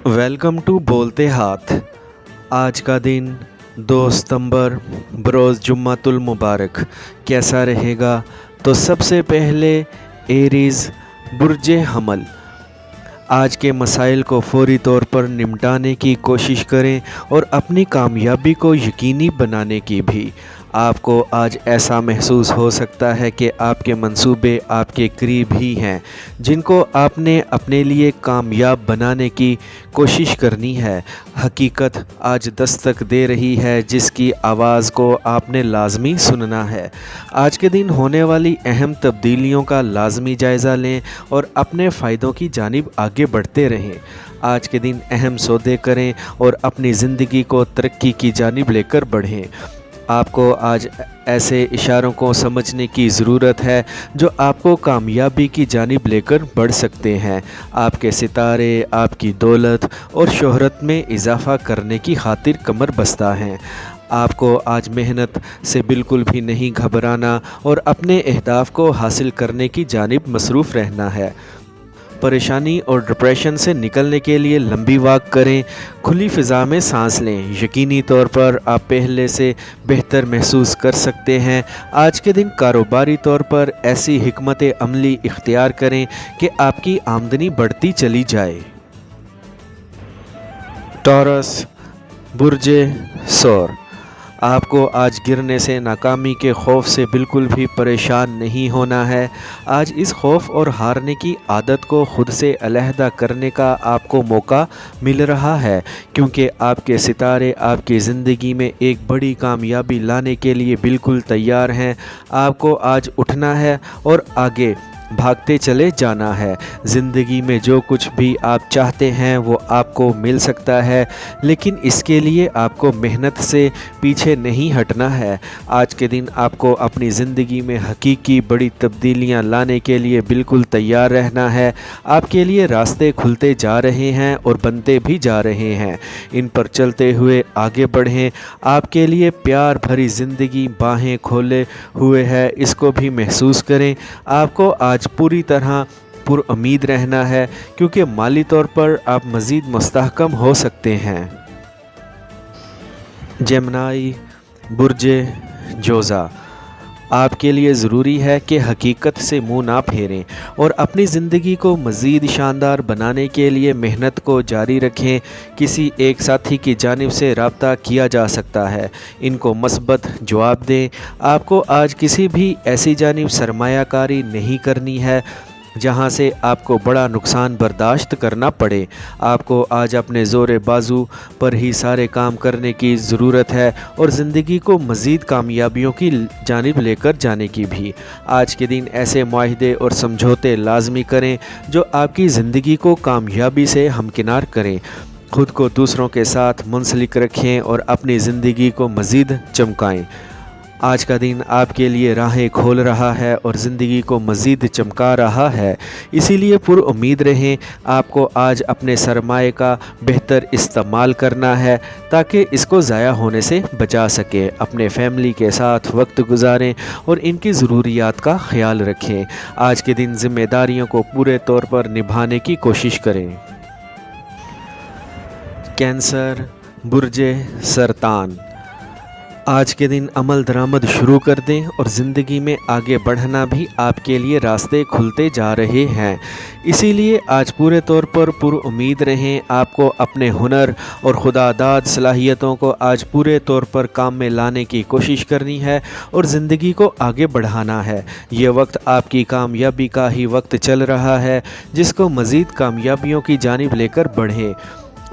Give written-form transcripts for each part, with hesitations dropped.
Welcome to बोलते हाथ। आज का दिन 2 सितंबर बरोज़ जुम्मतुल मुबारक कैसा रहेगा? तो सबसे पहले एरीज़ बुर्जे हमल, आज के मसाइल को फौरी तौर पर निपटाने की कोशिश करें और अपनी कामयाबी को यकीनी बनाने की भी। आपको आज ऐसा महसूस हो सकता है कि आपके मंसूबे आपके करीब ही हैं, जिनको आपने अपने लिए कामयाब बनाने की कोशिश करनी है। हकीकत आज दस्तक दे रही है, जिसकी आवाज़ को आपने लाजमी सुनना है। आज के दिन होने वाली अहम तब्दीलियों का लाजमी जायज़ा लें और अपने फ़ायदों की जानिब आगे बढ़ते रहें। आज के दिन अहम सौदे करें और अपनी ज़िंदगी को तरक्की की जानिब लेकर बढ़ें। आपको आज ऐसे इशारों को समझने की ज़रूरत है जो आपको कामयाबी की जानिब लेकर बढ़ सकते हैं। आपके सितारे आपकी दौलत और शोहरत में इजाफ़ा करने की खातिर कमर बस्ता हैं। आपको आज मेहनत से बिल्कुल भी नहीं घबराना और अपने अहदाफ को हासिल करने की जानिब मसरूफ़ रहना है। परेशानी और डिप्रेशन से निकलने के लिए लंबी वॉक करें, खुली फ़िज़ा में सांस लें। यकीनी तौर पर आप पहले से बेहतर महसूस कर सकते हैं। आज के दिन कारोबारी तौर पर ऐसी हिकमत अमली इख्तियार करें कि आपकी आमदनी बढ़ती चली जाए। टॉरस बुर्जे सौर, आपको आज गिरने से नाकामी के खौफ से बिल्कुल भी परेशान नहीं होना है। आज इस खौफ और हारने की आदत को खुद से अलहदा करने का आपको मौका मिल रहा है, क्योंकि आपके सितारे आपकी ज़िंदगी में एक बड़ी कामयाबी लाने के लिए बिल्कुल तैयार हैं। आपको आज उठना है और आगे भागते चले जाना है। ज़िंदगी में जो कुछ भी आप चाहते हैं वो आपको मिल सकता है, लेकिन इसके लिए आपको मेहनत से पीछे नहीं हटना है। आज के दिन आपको अपनी ज़िंदगी में हकीकी बड़ी तब्दीलियां लाने के लिए बिल्कुल तैयार रहना है। आपके लिए रास्ते खुलते जा रहे हैं और बनते भी जा रहे हैं। इन पर चलते हुए आगे बढ़ें। आपके लिए प्यार भरी ज़िंदगी बाहें खोले हुए है, इसको भी महसूस करें। आपको आज पूरी तरह पुरुम्मीद रहना है, क्योंकि माली तौर पर आप मज़ीद मुस्तहकम हो सकते हैं। जेमिनी बुर्जे जोज़ा, आपके लिए ज़रूरी है कि हकीकत से मुंह ना फेरें और अपनी ज़िंदगी को मज़ीद शानदार बनाने के लिए मेहनत को जारी रखें। किसी एक साथी की जानिब से रब्ता किया जा सकता है, इनको मस्बत जवाब दें। आपको आज किसी भी ऐसी जानिब सरमायाकारी नहीं करनी है जहां से आपको बड़ा नुकसान बर्दाश्त करना पड़े। आपको आज अपने ज़ोर बाजू पर ही सारे काम करने की ज़रूरत है और ज़िंदगी को मज़ीद कामयाबियों की जानिब लेकर जाने की भी। आज के दिन ऐसे मुआहदे और समझौते लाजमी करें जो आपकी ज़िंदगी को कामयाबी से हमकिनार करें। खुद को दूसरों के साथ मुंसलिक रखें और अपनी ज़िंदगी को मज़ीद चमकाएँ। आज का दिन आपके लिए राहें खोल रहा है और ज़िंदगी को मज़ीद चमका रहा है, इसीलिए पुरुम्मीद रहें। आपको आज अपने सरमाए का बेहतर इस्तेमाल करना है ताकि इसको ज़ाया होने से बचा सके। अपने फैमिली के साथ वक्त गुजारें और इनकी ज़रूरियात का ख्याल रखें। आज के दिन ज़िम्मेदारियों को पूरे तौर पर निभाने की कोशिश करें। कैंसर बुर्जे सरतान, आज के दिन अमल दरामद शुरू कर दें और ज़िंदगी में आगे बढ़ना भी आपके लिए रास्ते खुलते जा रहे हैं। इसीलिए आज पूरे तौर पर पुरुम्मीद रहें। आपको अपने हुनर और खुदादाद सलाहियतों को आज पूरे तौर पर काम में लाने की कोशिश करनी है और ज़िंदगी को आगे बढ़ाना है। ये वक्त आपकी कामयाबी का ही वक्त चल रहा है, जिसको मज़ीद कामयाबियों की जानिब लेकर बढ़ें।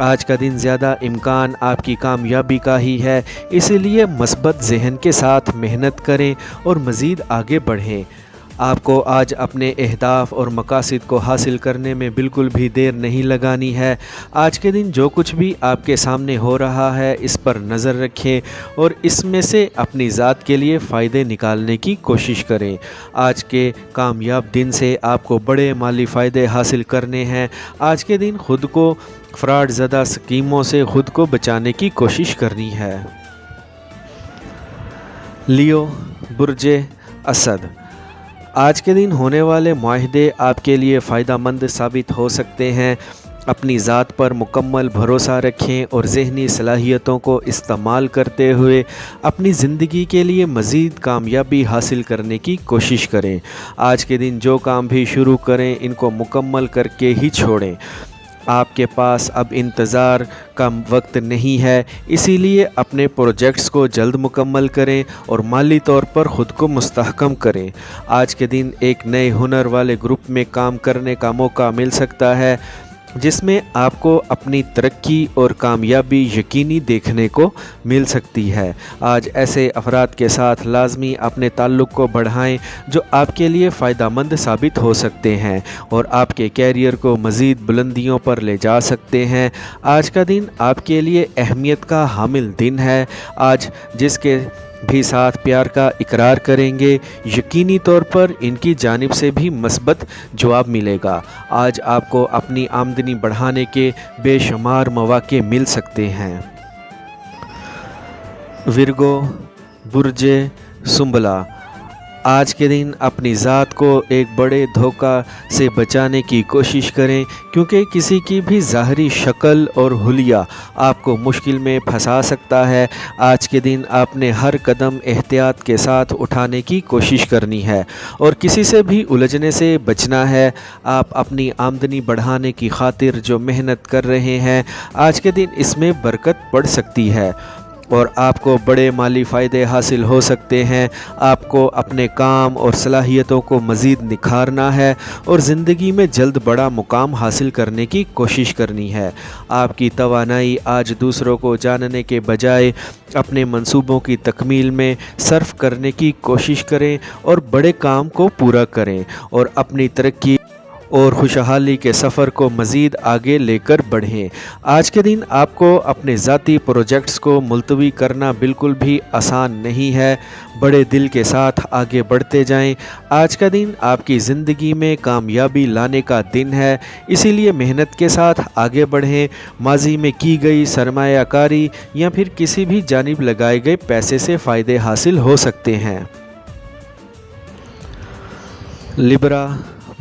आज का दिन ज़्यादा इम्कान आपकी कामयाबी का ही है, इसलिए मस्बत जहन के साथ मेहनत करें और मज़ीद आगे बढ़ें। आपको आज अपने अहदाफ और मकासद को हासिल करने में बिल्कुल भी देर नहीं लगानी है। आज के दिन जो कुछ भी आपके सामने हो रहा है, इस पर नज़र रखें और इसमें से अपनी ज़ात के लिए फ़ायदे निकालने की कोशिश करें। आज के कामयाब दिन से आपको बड़े माली फ़ायदे हासिल करने हैं। आज के दिन ख़ुद को फ्रॉड ज़दा स्कीमों से ख़ुद को बचाने की कोशिश करनी है। लियो बुर्जे असद, आज के दिन होने वाले मुआहदे आपके लिए फ़ायदा मंद साबित हो सकते हैं। اپنی ذات پر مکمل بھروسہ رکھیں اور ذہنی صلاحیتوں کو استعمال کرتے ہوئے اپنی زندگی کے لیے مزید کامیابی حاصل کرنے کی کوشش کریں۔ آج کے دن جو کام بھی شروع کریں ان کو مکمل کر کے ہی چھوڑیں۔ آپ کے پاس اب انتظار کا وقت نہیں ہے، اسی لیے اپنے پروجیکٹس کو جلد مکمل کریں اور مالی طور پر خود کو مستحکم کریں۔ آج کے دن ایک نئے ہنر والے گروپ میں کام کرنے کا موقع مل سکتا ہے جس میں آپ کو اپنی ترقی اور کامیابی یقینی دیکھنے کو مل سکتی ہے۔ آج ایسے افراد کے ساتھ لازمی اپنے تعلق کو بڑھائیں جو آپ کے لیے فائدہ مند ثابت ہو سکتے ہیں اور آپ کے کیریئر کو مزید بلندیوں پر لے جا سکتے ہیں۔ آج کا دن آپ کے لیے اہمیت کا حامل دن ہے۔ آج جس کے بھی ساتھ پیار کا اقرار کریں گے یقینی طور پر ان کی جانب سے بھی مثبت جواب ملے گا۔ آج آپ کو اپنی آمدنی بڑھانے کے بے شمار مواقع مل سکتے ہیں۔ ورگو برج سنبلہ، آج کے دن اپنی ذات کو ایک بڑے دھوکہ سے بچانے کی کوشش کریں کیونکہ کسی کی بھی ظاہری شکل اور حلیہ آپ کو مشکل میں پھنسا سکتا ہے۔ آج کے دن آپ نے ہر قدم احتیاط کے ساتھ اٹھانے کی کوشش کرنی ہے اور کسی سے بھی الجھنے سے بچنا ہے۔ آپ اپنی آمدنی بڑھانے کی خاطر جو محنت کر رہے ہیں آج کے دن اس میں برکت پڑ سکتی ہے اور آپ کو بڑے مالی فائدے حاصل ہو سکتے ہیں۔ آپ کو اپنے کام اور صلاحیتوں کو مزید نکھارنا ہے اور زندگی میں جلد بڑا مقام حاصل کرنے کی کوشش کرنی ہے۔ آپ کی توانائی آج دوسروں کو جاننے کے بجائے اپنے منصوبوں کی تکمیل میں صرف کرنے کی کوشش کریں اور بڑے کام کو پورا کریں اور اپنی ترقی اور خوشحالی کے سفر کو مزید آگے لے کر بڑھیں۔ آج کے دن آپ کو اپنے ذاتی پروجیکٹس کو ملتوی کرنا بالکل بھی آسان نہیں ہے۔ بڑے دل کے ساتھ آگے بڑھتے جائیں۔ آج کا دن آپ کی زندگی میں کامیابی لانے کا دن ہے، اسی لیے محنت کے ساتھ آگے بڑھیں۔ ماضی میں کی گئی سرمایہ کاری یا پھر کسی بھی جانب لگائے گئے پیسے سے فائدے حاصل ہو سکتے ہیں۔ لبرا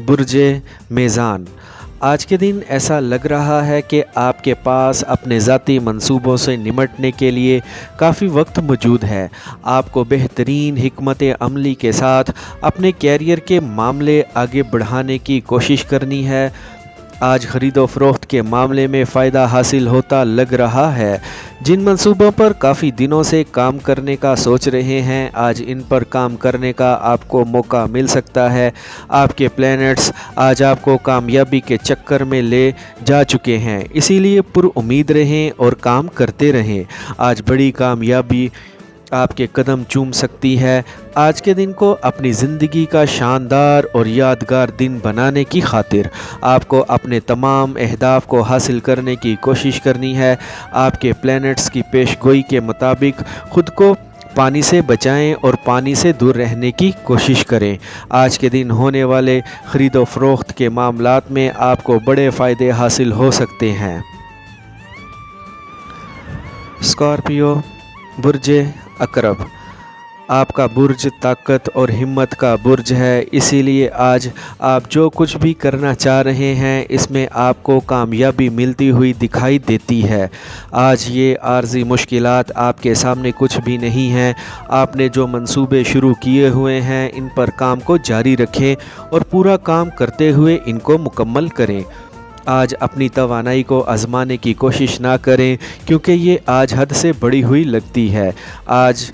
برج میزان، آج کے دن ایسا لگ رہا ہے کہ آپ کے پاس اپنے ذاتی منصوبوں سے نمٹنے کے لیے کافی وقت موجود ہے۔ آپ کو بہترین حکمت عملی کے ساتھ اپنے کیریئر کے معاملے آگے بڑھانے کی کوشش کرنی ہے۔ آج خرید و فروخت کے معاملے میں فائدہ حاصل ہوتا لگ رہا ہے۔ جن منصوبوں پر کافی دنوں سے کام کرنے کا سوچ رہے ہیں آج ان پر کام کرنے کا آپ کو موقع مل سکتا ہے۔ آپ کے پلینٹس آج آپ کو کامیابی کے چکر میں لے جا چکے ہیں، اسی لیے پر امید رہیں اور کام کرتے رہیں۔ آج بڑی کامیابی آپ کے قدم چوم سکتی ہے۔ آج کے دن کو اپنی زندگی کا شاندار اور یادگار دن بنانے کی خاطر آپ کو اپنے تمام اہداف کو حاصل کرنے کی کوشش کرنی ہے۔ آپ کے پلینٹس کی پیش گوئی کے مطابق خود کو پانی سے بچائیں اور پانی سے دور رہنے کی کوشش کریں۔ آج کے دن ہونے والے خرید و فروخت کے معاملات میں آپ کو بڑے فائدے حاصل ہو سکتے ہیں۔ اسکارپیو برج عقرب، آپ کا برج طاقت اور ہمت کا برج ہے، اسی لیے آج آپ جو کچھ بھی کرنا چاہ رہے ہیں اس میں آپ کو کامیابی ملتی ہوئی دکھائی دیتی ہے۔ آج یہ عارضی مشکلات آپ کے سامنے کچھ بھی نہیں ہیں۔ آپ نے جو منصوبے شروع کیے ہوئے ہیں ان پر کام کو جاری رکھیں اور پورا کام کرتے ہوئے ان کو مکمل کریں۔ آج اپنی توانائی کو آزمانے کی کوشش نہ کریں کیونکہ یہ آج حد سے بڑی ہوئی لگتی ہے۔ آج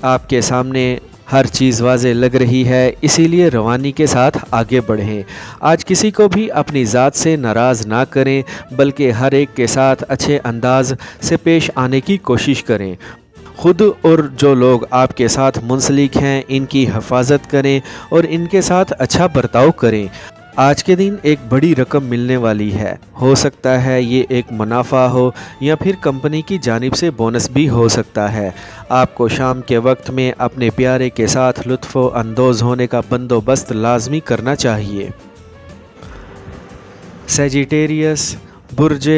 آپ کے سامنے ہر چیز واضح لگ رہی ہے، اسی لیے روانی کے ساتھ آگے بڑھیں۔ آج کسی کو بھی اپنی ذات سے ناراض نہ کریں بلکہ ہر ایک کے ساتھ اچھے انداز سے پیش آنے کی کوشش کریں۔ خود اور جو لوگ آپ کے ساتھ منسلک ہیں ان کی حفاظت کریں اور ان کے ساتھ اچھا برتاؤ کریں۔ آج کے دن ایک بڑی رقم ملنے والی ہے، ہو سکتا ہے یہ ایک منافع ہو یا پھر کمپنی کی جانب سے بونس بھی ہو سکتا ہے۔ آپ کو شام کے وقت میں اپنے پیارے کے ساتھ لطف اندوز ہونے کا بندوبست لازمی کرنا چاہیے۔ سیجیٹیریس برج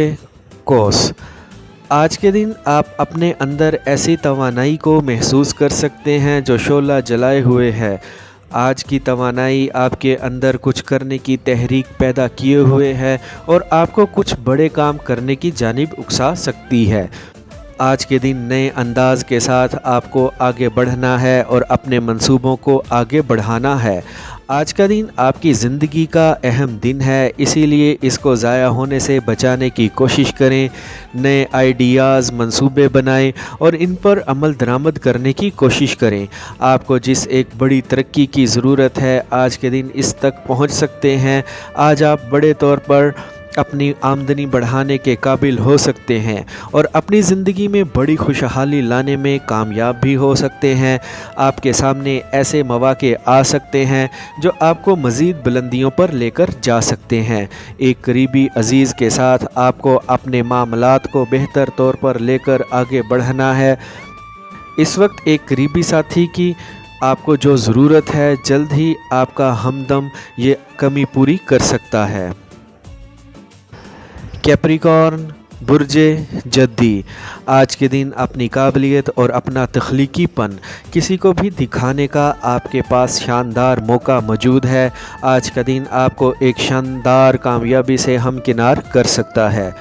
قوس، آج کے دن آپ اپنے اندر ایسی توانائی کو محسوس کر سکتے ہیں جو شعلہ جلائے ہوئے ہے۔ आज की तवानाई आपके अंदर कुछ करने की तहरीक पैदा किए हुए है और आपको कुछ बड़े काम करने की जानिब उकसा सकती है। आज के दिन नए अंदाज के साथ आपको आगे बढ़ना है और अपने मंसूबों को आगे बढ़ाना है। आज का दिन आपकी ज़िंदगी का अहम दिन है, इसीलिए इसको ज़ाया होने से बचाने की कोशिश करें। नए आइडियाज़, मंसूबे बनाएं और इन पर अमल दरामद करने की कोशिश करें। आपको जिस एक बड़ी तरक्की की ज़रूरत है, आज के दिन इस तक पहुंच सकते हैं। आज आप बड़े तौर पर अपनी आमदनी बढ़ाने के काबिल हो सकते हैं और अपनी ज़िंदगी में बड़ी खुशहाली लाने में कामयाब भी हो सकते हैं। आपके सामने ऐसे मौके आ सकते हैं जो आपको मज़ीद बुलंदियों पर लेकर जा सकते हैं। एक करीबी अज़ीज़ के साथ आपको अपने मामलात को बेहतर तौर पर लेकर आगे बढ़ना है। इस वक्त एक करीबी साथी की आपको जो ज़रूरत है, जल्द ही आपका हमदम ये कमी पूरी कर सकता है। कैप्रिकॉर्न, बुर्जे जद्दी, आज के दिन अपनी काबिलियत और अपना तख्लीकीपन किसी को भी दिखाने का आपके पास शानदार मौका मौजूद है। आज का दिन आपको एक शानदार कामयाबी से हमकिनार कर सकता है।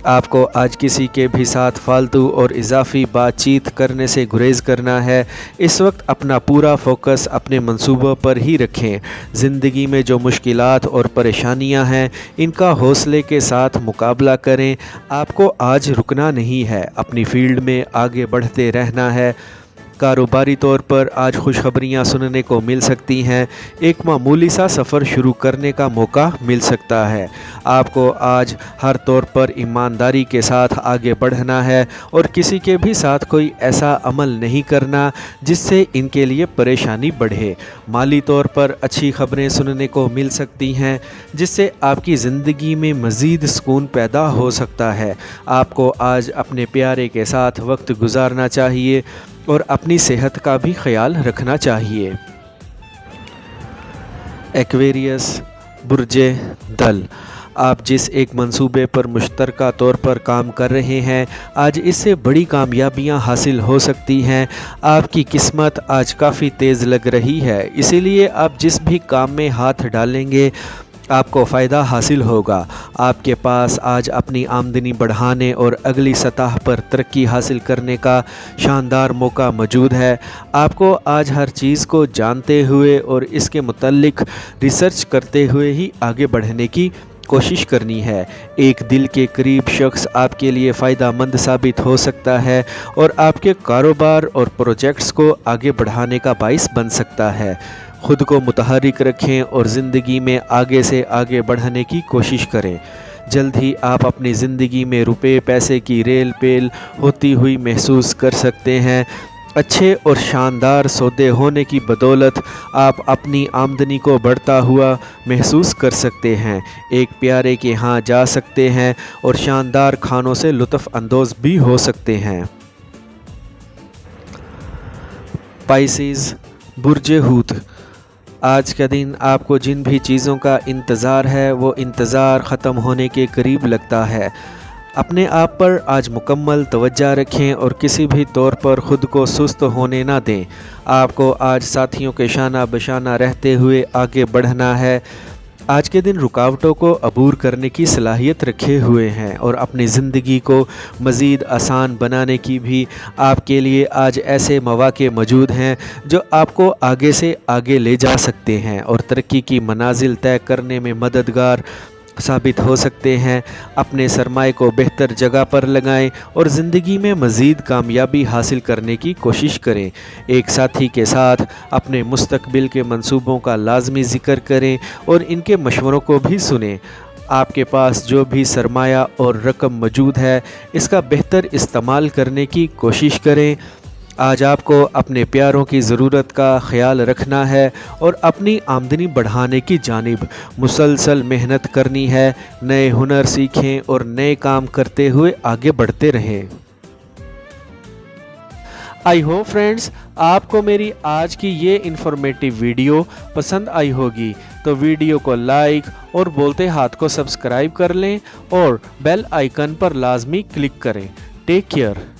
आपको आज किसी के भी साथ फालतू और इजाफ़ी बातचीत करने से गुरेज़ करना है। इस वक्त अपना पूरा फोकस अपने मंसूबों पर ही रखें। ज़िंदगी में जो मुश्किलात और परेशानियां हैं, इनका हौसले के साथ मुकाबला करें। आपको आज रुकना नहीं है, अपनी फ़ील्ड में आगे बढ़ते रहना है। कारोबारी तौर पर आज खुशखबरियाँ सुनने को मिल सकती हैं। एक मामूली सा सफ़र शुरू करने का मौका मिल सकता है। आपको आज हर तौर पर ईमानदारी के साथ आगे बढ़ना है और किसी के भी साथ कोई ऐसा अमल नहीं करना जिससे इनके लिए परेशानी बढ़े। माली तौर पर अच्छी खबरें सुनने को मिल सकती हैं जिससे आपकी ज़िंदगी में मज़ीद सुकून पैदा हो सकता है। आपको आज अपने प्यारे के साथ वक्त गुजारना चाहिए और अपनी सेहत का भी ख्याल रखना चाहिए। एक्वेरियस, बुर्जे दल, आप जिस एक मंसूबे पर मुश्तरका तौर पर काम कर रहे हैं, आज इससे बड़ी कामयाबियां हासिल हो सकती हैं। आपकी किस्मत आज काफ़ी तेज़ लग रही है, इसीलिए आप जिस भी काम में हाथ डालेंगे आपको फ़ायदा हासिल होगा। आपके पास आज अपनी आमदनी बढ़ाने और अगली सतह पर तरक्की हासिल करने का शानदार मौका मौजूद है। आपको आज हर चीज़ को जानते हुए और इसके मुतल्लिक रिसर्च करते हुए ही आगे बढ़ने की कोशिश करनी है। एक दिल के करीब शख्स आपके लिए फ़ायदा मंद साबित हो सकता है और आपके कारोबार और प्रोजेक्ट्स को आगे बढ़ाने का बाइस बन सकता है। खुद को मुतहरिक रखें और ज़िंदगी में आगे से आगे बढ़ने की कोशिश करें। जल्द ही आप अपनी ज़िंदगी में रुपए पैसे की रेल पेल होती हुई महसूस कर सकते हैं। अच्छे और शानदार सौदे होने की बदौलत आप अपनी आमदनी को बढ़ता हुआ महसूस कर सकते हैं। एक प्यारे के यहाँ जा सकते हैं और शानदार खानों से लुत्फ़ अंदोज़ भी हो सकते हैं। पाइसिस, बुर्जे हूत, आज का दिन आपको जिन भी चीज़ों का इंतज़ार है वो इंतज़ार ख़त्म होने के करीब लगता है। अपने आप पर आज मुकम्मल तवज्जो रखें और किसी भी तौर पर ख़ुद को सुस्त होने ना दें। आपको आज साथियों के शाना बशाना रहते हुए आगे बढ़ना है। आज के दिन रुकावटों को अबूर करने की सलाहियत रखे हुए हैं और अपनी ज़िंदगी को मज़ीद आसान बनाने की भी आपके लिए आज ऐसे मौके मौजूद हैं जो आपको आगे से आगे ले जा सकते हैं और तरक्की की मनाजिल तय करने में मददगार साबित हो सकते हैं। अपने सरमाए को बेहतर जगह पर लगाएं और ज़िंदगी में मज़ीद कामयाबी हासिल करने की कोशिश करें। एक साथी के साथ अपने मुस्तकबिल के मंसूबों का लाजमी ज़िक्र करें और इनके मशवरों को भी सुनें। आपके पास जो भी सरमाया और रकम मौजूद है, इसका बेहतर इस्तेमाल करने की कोशिश करें। आज आपको अपने प्यारों की ज़रूरत का ख्याल रखना है और अपनी आमदनी बढ़ाने की जानिब मुसलसल मेहनत करनी है। नए हुनर सीखें और नए काम करते हुए आगे बढ़ते रहें। आई होप फ्रेंड्स आपको मेरी आज की ये इन्फॉर्मेटिव वीडियो पसंद आई होगी, तो वीडियो को लाइक और बोलते हाथ को सब्सक्राइब कर लें और बेल आइकन पर लाजमी क्लिक करें। Take care.